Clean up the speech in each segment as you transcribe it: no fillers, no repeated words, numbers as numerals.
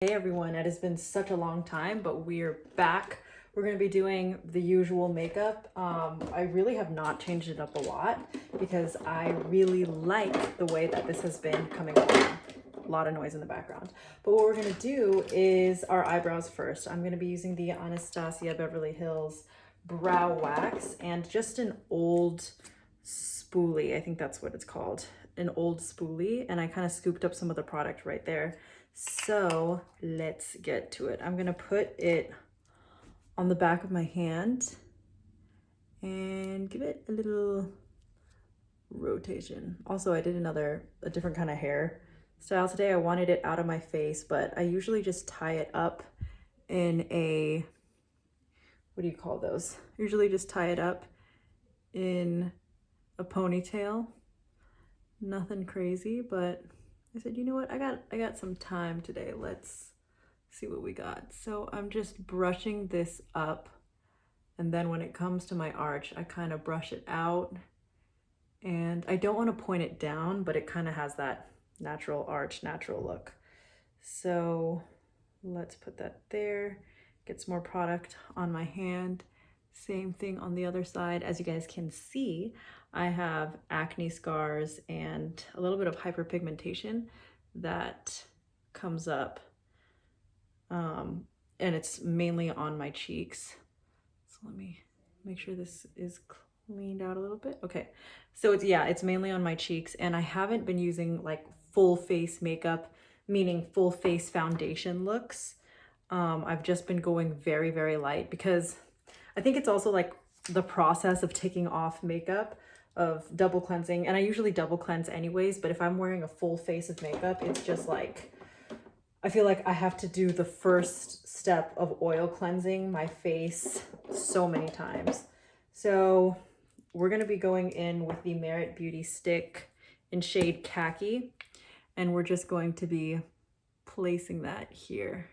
Hey everyone, it has been such a long time, but we're back. We're going to be doing the usual makeup. I really have not changed it up a lot because I really like the way that this has been coming along. A lot of noise in the background. But what we're going to do is our eyebrows first. I'm going to be using the Anastasia Beverly Hills Brow Wax and just an old spoolie. I think that's what it's called. An old spoolie. And I kind of scooped up some of the product right there. So let's get to it. I'm gonna put it on the back of my hand and give it a little rotation. Also, I did a different kind of hair style today. I wanted it out of my face, but I usually just tie it up in a, what do you call those? I usually just tie it up in a ponytail. Nothing crazy, but I said, you know what? I got some time today. Let's see what we got. So I'm just brushing this up, and then when it comes to my arch, I kind of brush it out, and I don't want to point it down, but it kind of has that natural arch, natural look. So let's put that there. Get some more product on my hand. Same thing on the other side. As you guys can see, I have acne scars and a little bit of hyperpigmentation that comes up. And it's mainly on my cheeks. So let me make sure this is cleaned out a little bit. Okay, so it's mainly on my cheeks, and I haven't been using like full face makeup, meaning full face foundation looks. I've just been going very, very light because I think it's also like the process of taking off makeup, of double cleansing, and I usually double cleanse anyways, but if I'm wearing a full face of makeup, it's just like, I feel like I have to do the first step of oil cleansing my face so many times. So we're going to be going in with the Merit Beauty Stick in shade Khaki, and we're just going to be placing that here.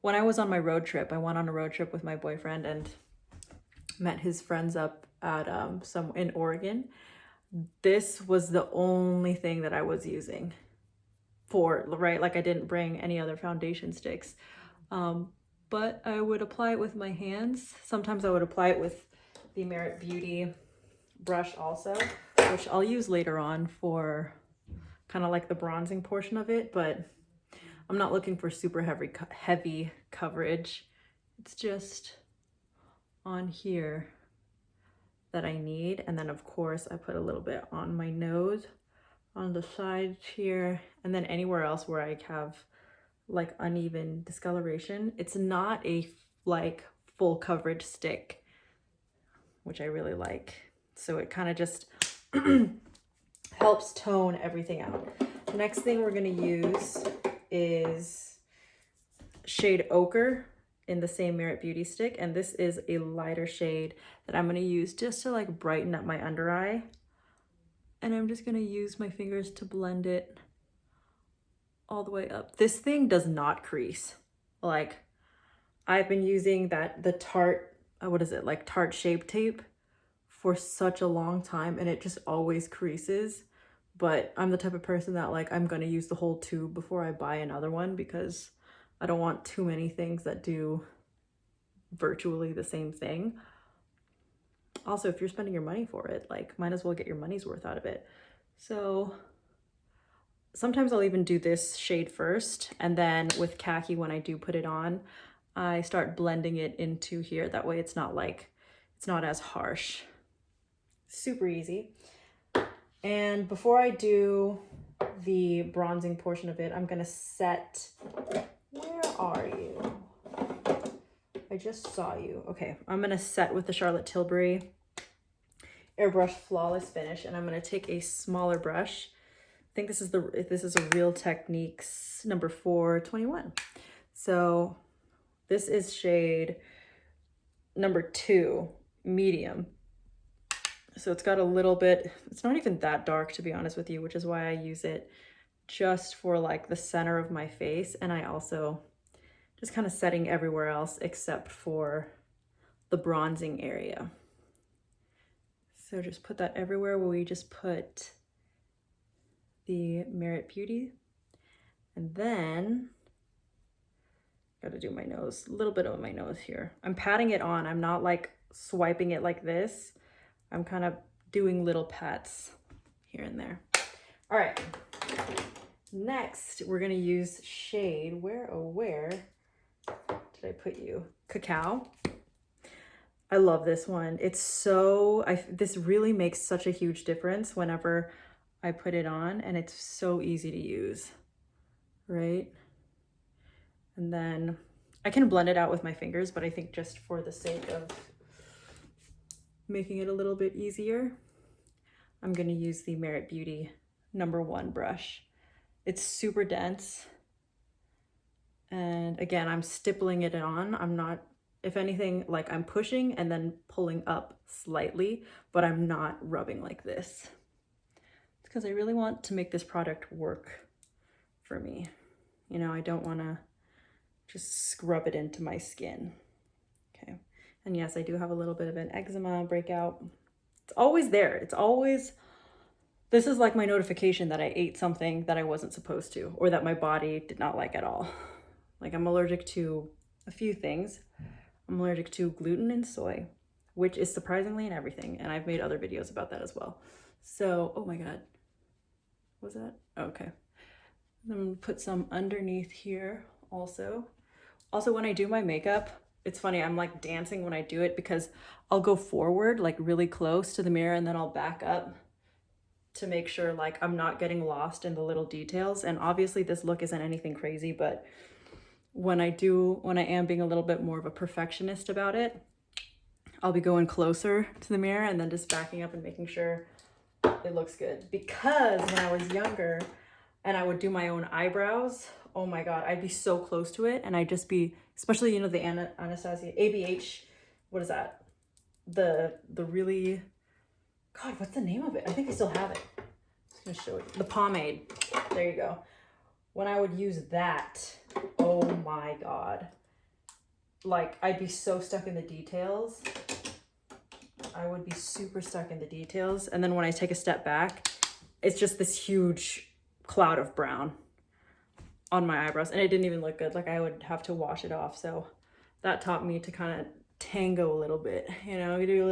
When I was on my road trip, I went on a road trip with my boyfriend and met his friends up at some in Oregon. This was the only thing that I was using for, right? Like I didn't bring any other foundation sticks. But I would apply it with my hands. Sometimes I would apply it with the Merit Beauty brush also, which I'll use later on for kind of like the bronzing portion of it, but I'm not looking for super heavy coverage. It's just on here that I need. And then of course I put a little bit on my nose, on the sides here, and then anywhere else where I have like uneven discoloration. It's not a like full coverage stick, which I really like. So it kind of just helps tone everything out. The next thing we're gonna use is shade Ochre in the same Merit Beauty Stick, and this is a lighter shade that I'm gonna use just to like brighten up my under eye. And I'm just gonna use my fingers to blend it all the way up. This thing does not crease. Like, I've been using the Tarte, what is it, like Tarte Shape Tape for such a long time, and it just always creases. But I'm the type of person that like, I'm gonna use the whole tube before I buy another one because I don't want too many things that do virtually the same thing. Also, if you're spending your money for it, like, might as well get your money's worth out of it. So sometimes I'll even do this shade first, and then with Khaki, when I do put it on, I start blending it into here. That way it's not like, it's not as harsh. Super easy. And before I do the bronzing portion of it, I'm gonna set, where are you? I just saw you. Okay, I'm gonna set with the Charlotte Tilbury Airbrush Flawless Finish, and I'm gonna take a smaller brush. I think this is a Real Techniques number 421. So this is shade number 2, medium. So it's got a little bit, it's not even that dark to be honest with you, which is why I use it just for like the center of my face. And I also just kind of setting everywhere else except for the bronzing area. So just put that everywhere where we just put the Merit Beauty. And then Gotta do my nose, a little bit of my nose here. I'm patting it on. I'm not like swiping it like this. I'm kind of doing little pats here and there. All right. Next, we're gonna use shade. Where did I put you? Cacao. I love this one. It's so, this really makes such a huge difference whenever I put it on, and it's so easy to use, right? And then I can blend it out with my fingers, but I think just for the sake of making it a little bit easier, I'm gonna use the Merit Beauty #1 brush. It's super dense. And again, I'm stippling it on. I'm not, if anything, like I'm pushing and then pulling up slightly, but I'm not rubbing like this. It's because I really want to make this product work for me. You know, I don't want to just scrub it into my skin. Okay. And yes, I do have a little bit of an eczema breakout. It's always there. It's always, this is like my notification that I ate something that I wasn't supposed to, or that my body did not like at all. Like I'm allergic to a few things. I'm allergic to gluten and soy, which is surprisingly in everything. And I've made other videos about that as well. So, oh my God, what was that? Okay. I'm gonna put some underneath here also. Also, when I do my makeup, it's funny, I'm like dancing when I do it because I'll go forward like really close to the mirror and then I'll back up to make sure like I'm not getting lost in the little details. And obviously this look isn't anything crazy, but when I am being a little bit more of a perfectionist about it, I'll be going closer to the mirror and then just backing up and making sure it looks good. Because when I was younger and I would do my own eyebrows, oh my God, I'd be so close to it. And I'd just be, especially, you know, the Anastasia, ABH, what is that? The really, God, what's the name of it? I think I still have it. I'm just gonna show it. The pomade, there you go. When I would use that, oh my God. Like I'd be so stuck in the details. I would be super stuck in the details. And then when I take a step back, it's just this huge cloud of brown on my eyebrows, and it didn't even look good. Like I would have to wash it off. So that taught me to kind of tango a little bit, you know, do a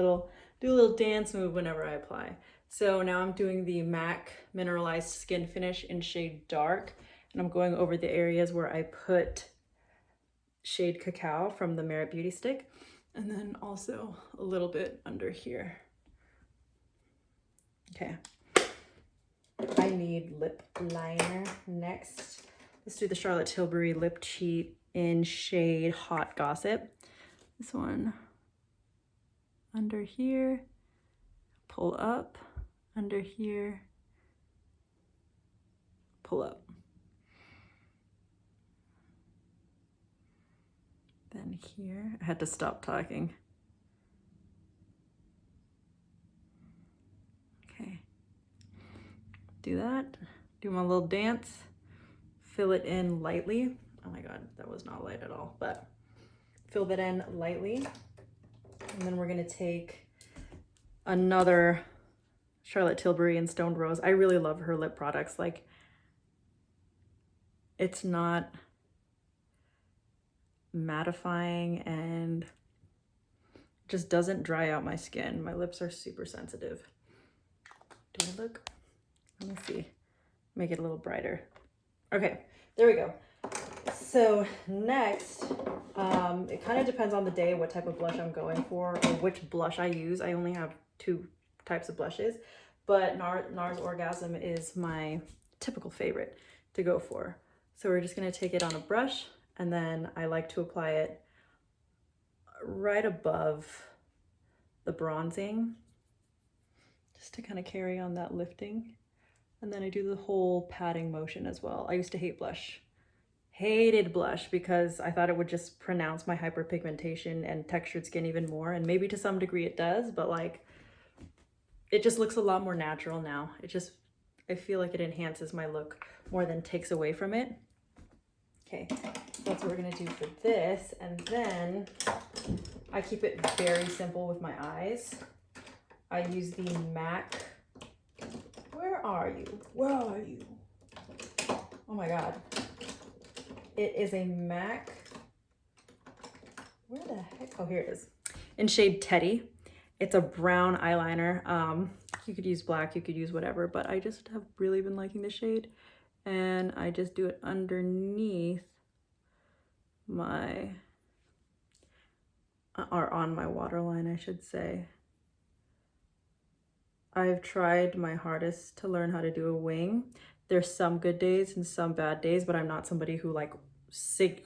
little dance move whenever I apply. So now I'm doing the MAC Mineralized Skin Finish in shade Dark, and I'm going over the areas where I put shade Cacao from the Merit Beauty Stick, and then also a little bit under here. Okay. I need lip liner next. Let's do the Charlotte Tilbury Lip Cheat in shade Hot Gossip. This one under here, pull up, under here, pull up. Then here, I had to stop talking. Okay. Do that, do my little dance. Fill it in lightly. Oh my God, that was not light at all, but fill that in lightly. And then we're gonna take another Charlotte Tilbury in Stoned Rose. I really love her lip products. Like, it's not mattifying and just doesn't dry out my skin. My lips are super sensitive. Do I look? Let me see. Make it a little brighter. Okay, there we go. So next, it kind of depends on the day what type of blush I'm going for or which blush I use. I only have 2 types of blushes, but Nars Orgasm is my typical favorite to go for. So we're just gonna take it on a brush, and then I like to apply it right above the bronzing, just to kind of carry on that lifting. And then I do the whole patting motion as well. I used to hate blush. Hated blush because I thought it would just pronounce my hyperpigmentation and textured skin even more. And maybe to some degree it does, but like, it just looks a lot more natural now. I feel like it enhances my look more than takes away from it. Okay, so that's what we're gonna do for this. And then I keep it very simple with my eyes. I use the MAC. Where are you? Where are you? Oh my God. It is a MAC where the heck? Oh, here it is. In shade Teddy. It's a brown eyeliner. You could use black, you could use whatever, but I just have really been liking the shade. And I just do it underneath my, or on my waterline, I should say. I've tried my hardest to learn how to do a wing. There's some good days and some bad days, but I'm not somebody who like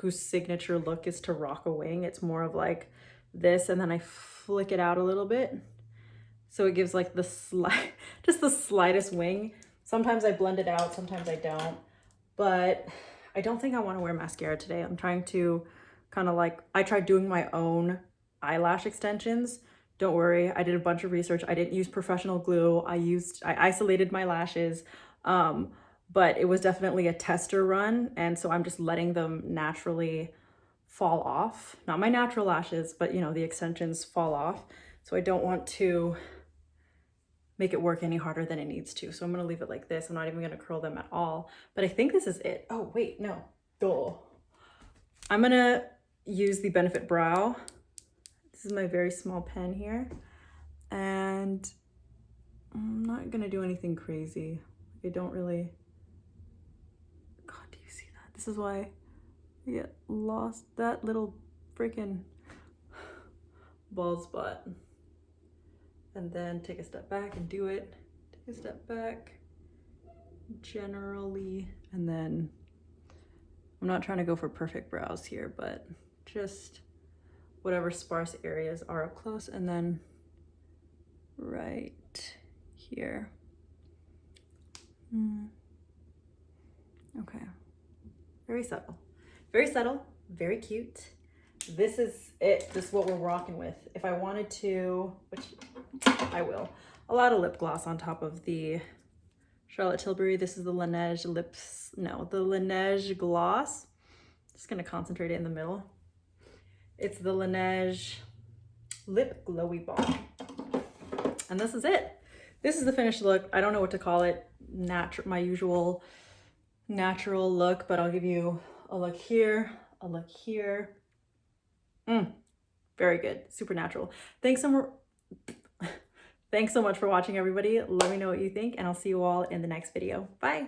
whose signature look is to rock a wing. It's more of like this, and then I flick it out a little bit. So it gives like the just the slightest wing. Sometimes I blend it out, sometimes I don't. But I don't think I want to wear mascara today. I'm trying to kind of like, I tried doing my own eyelash extensions. Don't worry, I did a bunch of research. I didn't use professional glue. I isolated my lashes. But it was definitely a tester run. And so I'm just letting them naturally fall off. Not my natural lashes, but you know, the extensions fall off. So I don't want to make it work any harder than it needs to. So I'm gonna leave it like this. I'm not even gonna curl them at all. But I think this is it. Oh, wait, no. Duh. I'm gonna use the Benefit Brow. This is my very small pen here. And I'm not gonna do anything crazy. I don't really, God, do you see that? This is why I get lost. That little freaking bald spot. And then take a step back and do it. Take a step back, generally. And then, I'm not trying to go for perfect brows here, but just whatever sparse areas are up close. And then right here. Okay, very subtle, very cute. This is it. This is what we're rocking with. If I wanted to, which I will, I'll add a lip gloss on top of the Charlotte Tilbury. This is the Laneige the Laneige gloss. Just gonna concentrate it in the middle. It's the Laneige Lip Glowy Balm. And this is it. This is the finished look. I don't know what to call it. My usual natural look, but I'll give you a look here, a look here. Very good, super natural. Thanks so much for watching, everybody. Let me know what you think, and I'll see you all in the next video. Bye.